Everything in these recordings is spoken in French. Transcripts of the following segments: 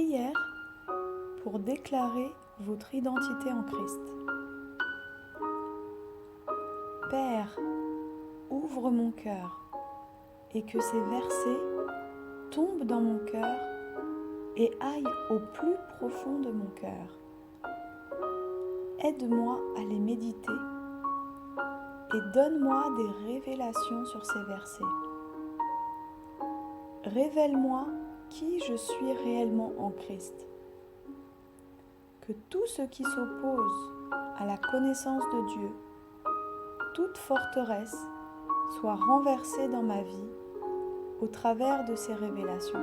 Prière pour déclarer votre identité en Christ. Père, ouvre mon cœur et que ces versets tombent dans mon cœur et aillent au plus profond de mon cœur. Aide-moi à les méditer et donne-moi des révélations sur ces versets. Révèle-moi qui je suis réellement en Christ. Que tout ce qui s'oppose à la connaissance de Dieu, toute forteresse, soit renversé dans ma vie au travers de ces révélations.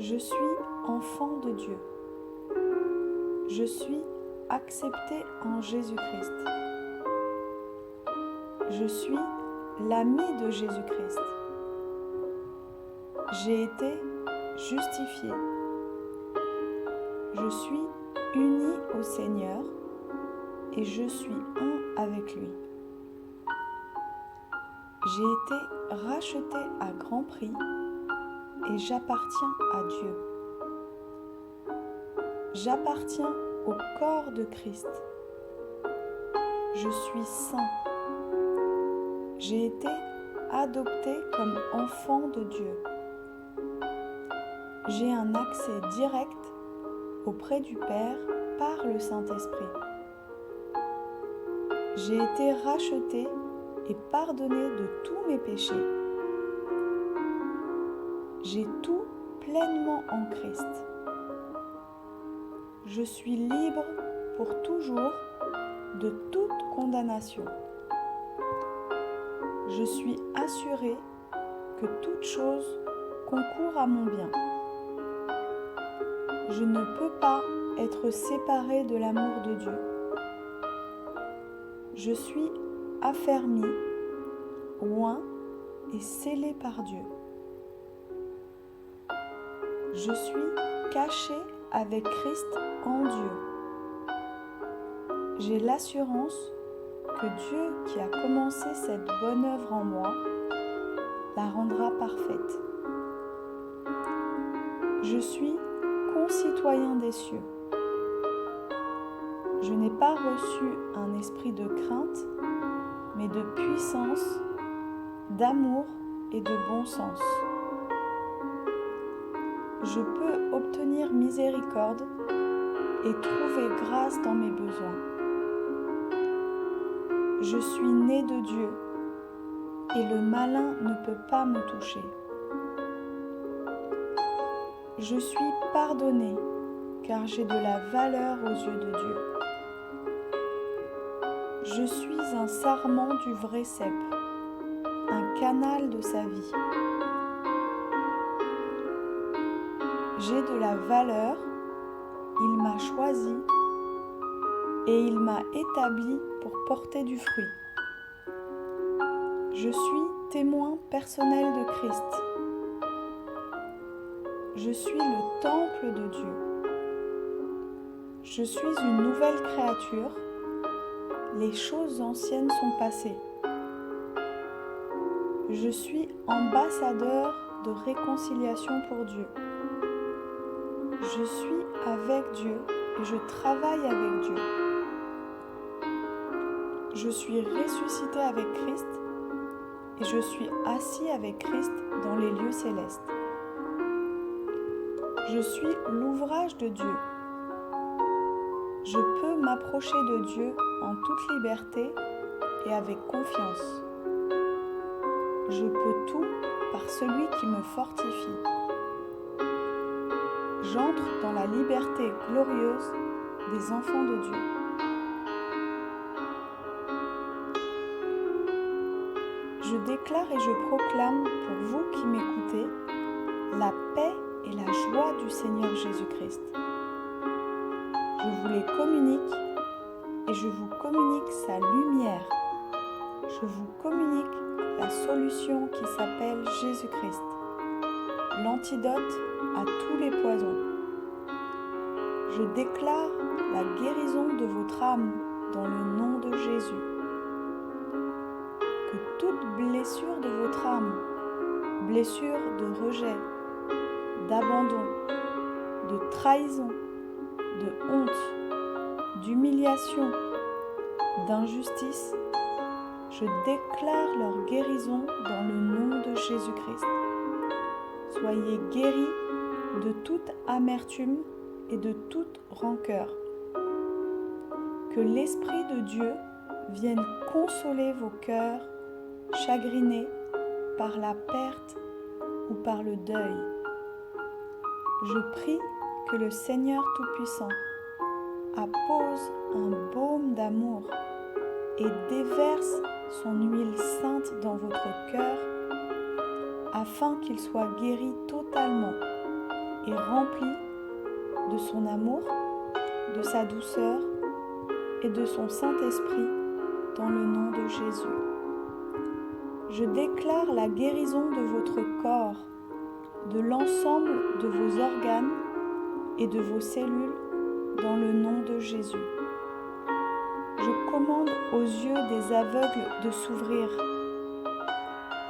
Je suis enfant de Dieu. Je suis accepté en Jésus-Christ. Je suis l'ami de Jésus-Christ. J'ai été justifié. Je suis uni au Seigneur et je suis un avec lui. J'ai été racheté à grand prix et j'appartiens à Dieu. J'appartiens au corps de Christ. Je suis saint. J'ai été adopté comme enfant de Dieu. J'ai un accès direct auprès du Père par le Saint-Esprit. J'ai été racheté et pardonné de tous mes péchés. J'ai tout pleinement en Christ. Je suis libre pour toujours de toute condamnation. Je suis assuré que toute chose concourt à mon bien. Je ne peux pas être séparé de l'amour de Dieu. Je suis affermi, oint et scellé par Dieu. Je suis caché avec Christ en Dieu. J'ai l'assurance que Dieu qui a commencé cette bonne œuvre en moi la rendra parfaite. Je suis concitoyen des cieux. Je n'ai pas reçu un esprit de crainte, mais de puissance, d'amour et de bon sens. Je peux obtenir miséricorde et trouver grâce dans mes besoins. Je suis né de Dieu et le malin ne peut pas me toucher. Je suis pardonné car j'ai de la valeur aux yeux de Dieu. Je suis un sarment du vrai cep, un canal de sa vie. J'ai de la valeur, il m'a choisi et il m'a établi pour porter du fruit. Je suis témoin personnel de Christ. Je suis le temple de Dieu. Je suis une nouvelle créature. Les choses anciennes sont passées. Je suis ambassadeur de réconciliation pour Dieu. Je suis avec Dieu et je travaille avec Dieu. Je suis ressuscité avec Christ et je suis assis avec Christ dans les lieux célestes. Je suis l'ouvrage de Dieu. Je peux m'approcher de Dieu en toute liberté et avec confiance. Je peux tout par celui qui me fortifie. J'entre dans la liberté glorieuse des enfants de Dieu. Je déclare et je proclame pour vous qui m'écoutez la paix et la joie du Seigneur Jésus-Christ. Je vous les communique et je vous communique sa lumière. Je vous communique la solution qui s'appelle Jésus-Christ, l'antidote à tous les poisons. Je déclare la guérison de votre âme dans le nom de Jésus. Que toute blessure de votre âme, blessure de rejet, d'abandon, de trahison, de honte, d'humiliation, d'injustice, je déclare leur guérison dans le nom de Jésus-Christ. Soyez guéris de toute amertume et de toute rancœur. Que l'Esprit de Dieu vienne consoler vos cœurs chagrinés par la perte ou par le deuil. Je prie que le Seigneur Tout-Puissant appose un baume d'amour et déverse son huile sainte dans votre cœur afin qu'il soit guéri totalement et rempli de son amour, de sa douceur et de son Saint-Esprit dans le nom de Jésus. Je déclare la guérison de votre corps, de l'ensemble de vos organes et de vos cellules dans le nom de Jésus. Je commande aux yeux des aveugles de s'ouvrir,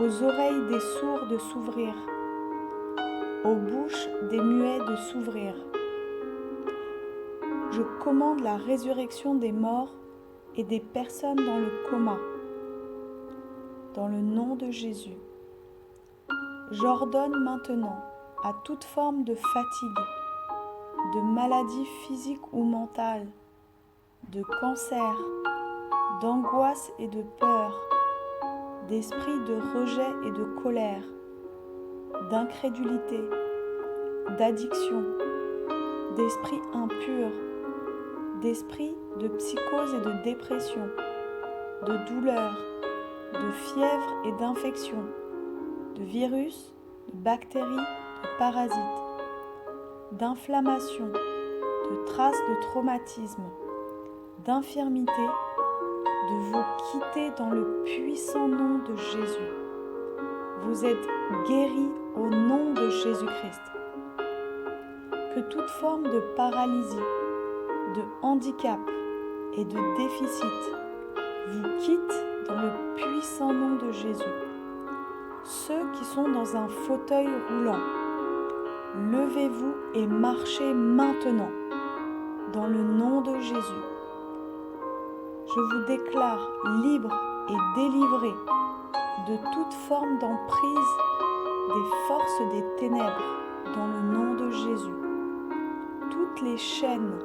aux oreilles des sourds de s'ouvrir, aux bouches des muets de s'ouvrir. Je commande la résurrection des morts et des personnes dans le coma, dans le nom de Jésus. J'ordonne maintenant à toute forme de fatigue, de maladie physique ou mentale, de cancer, d'angoisse et de peur, d'esprit de rejet et de colère, d'incrédulité, d'addiction, d'esprit impur, d'esprit de psychose et de dépression, de douleur, de fièvre et d'infection, de virus, de bactéries, de parasites, d'inflammation, de traces de traumatisme, d'infirmité, de vous quitter dans le puissant nom de Jésus. Vous êtes guéris au nom de Jésus-Christ. Que toute forme de paralysie, de handicap et de déficit vous quitte dans le puissant nom de Jésus. Ceux qui sont dans un fauteuil roulant, levez-vous et marchez maintenant dans le nom de Jésus. Je vous déclare libre et délivré de toute forme d'emprise des forces des ténèbres dans le nom de Jésus. Toutes les chaînes,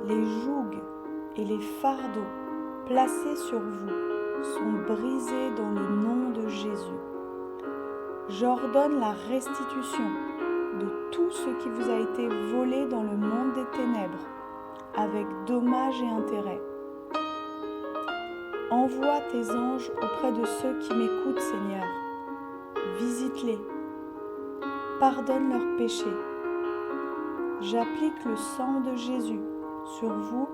les jougs et les fardeaux placés sur vous sont brisés dans le nom de Jésus. J'ordonne la restitution de tout ce qui vous a été volé dans le monde des ténèbres, avec dommages et intérêts. Envoie tes anges auprès de ceux qui m'écoutent, Seigneur. Visite-les. Pardonne leurs péchés. J'applique le sang de Jésus sur vous,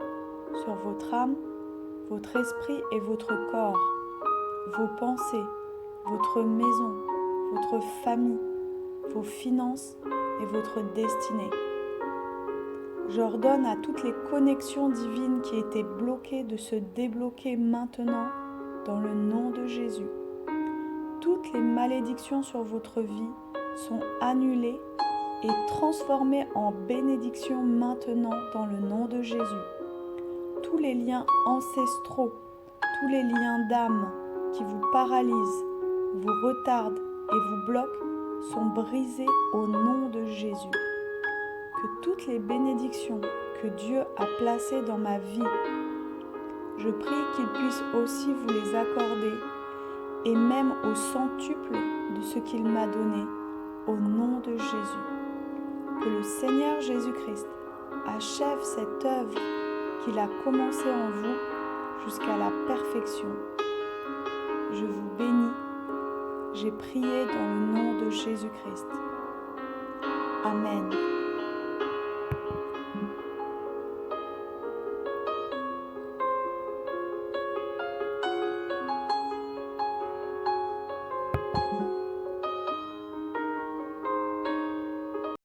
sur votre âme, votre esprit et votre corps, vos pensées, votre maison, votre famille, vos finances et votre destinée. J'ordonne à toutes les connexions divines qui étaient bloquées de se débloquer maintenant dans le nom de Jésus. Toutes les malédictions sur votre vie sont annulées et transformées en bénédictions maintenant dans le nom de Jésus. Tous les liens ancestraux, tous les liens d'âme qui vous paralysent, vous retardent et vous bloquent sont brisés au nom de Jésus. Que toutes les bénédictions que Dieu a placées dans ma vie, je prie qu'il puisse aussi vous les accorder et même au centuple de ce qu'il m'a donné au nom de Jésus. Que le Seigneur Jésus-Christ achève cette œuvre qu'il a commencée en vous jusqu'à la perfection. Je vous bénis. J'ai prié dans le nom de Jésus-Christ. Amen.